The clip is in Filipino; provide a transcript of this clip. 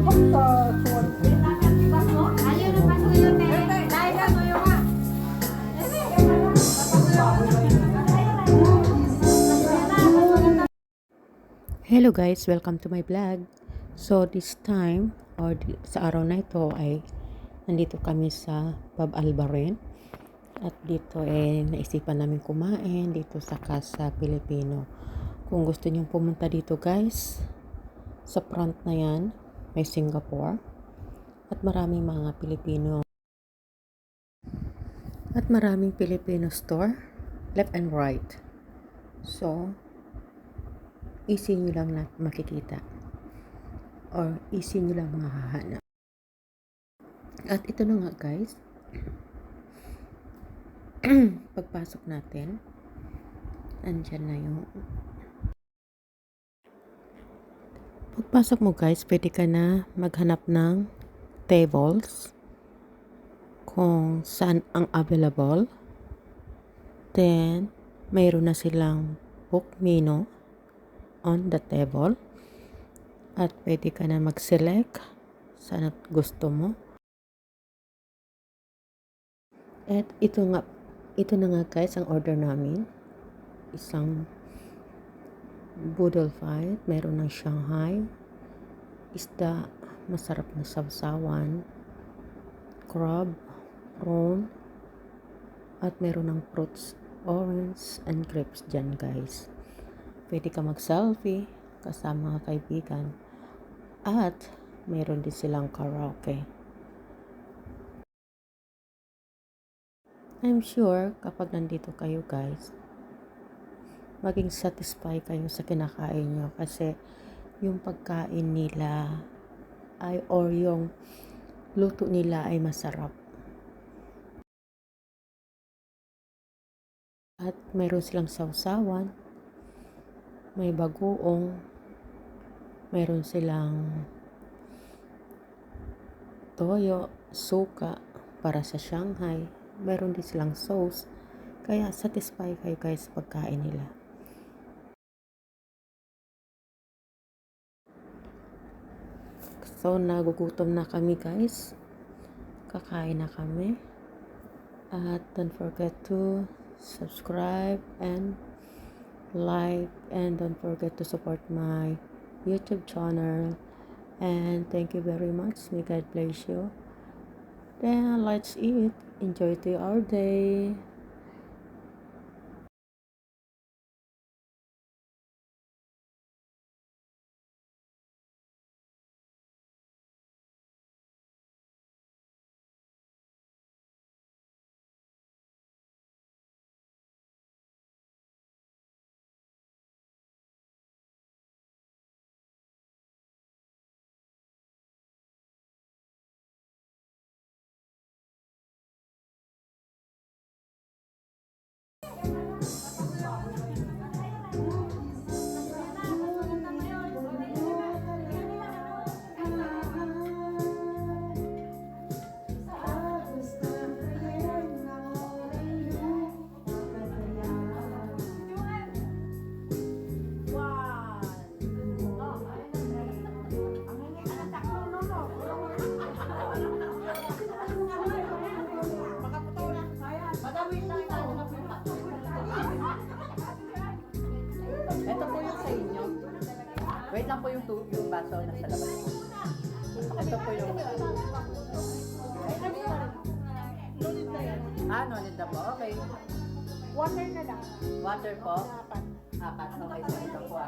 Hello guys, welcome to my vlog. So this time sa araw na ito ay nandito kami sa Pub Albarin at dito naisipan namin kumain dito sa Casa Pilipino. Kung gusto niyo pumunta dito guys, sa front na yan may Singapore at maraming mga Pilipino store left and right. So easy nyo lang na makikita or easy nyo lang mahahanap. At ito na nga guys, pagpasok natin andyan na yung pagpasok mo guys, pwede ka na maghanap ng tables kung saan ang available. Then mayroon na silang book menu on the table at pwede ka na mag-select saan gusto mo. At ito na nga guys ang order namin, isang boodle fight, meron ng Shanghai, isda, masarap na sawsawan, crab, prawn, at meron ng fruits, orange and grapes dyan guys. Pwede ka mag-selfie kasama mga kaibigan. At meron din silang karaoke. I'm sure kapag nandito kayo guys, maging satisfied kayo sa kinakain nyo kasi yung pagkain nila or yung luto nila ay masarap. At meron silang sawsawan, may bagoong, meron silang toyo, suka para sa Shanghai, meron din silang sauce, kaya satisfy kayo guys sa pagkain nila. So nagugutom na kami guys, kakain na kami, at don't forget to subscribe and like, and don't forget to support my YouTube channel. And thank you very much. May God bless you. Then let's eat. Enjoy to our day. Ito po yung sa inyo. Wait lang po yung baso nasa labas. Ito po yung... no need na po. Okay. Water na lang. Water po? Apat. Okay, so ito po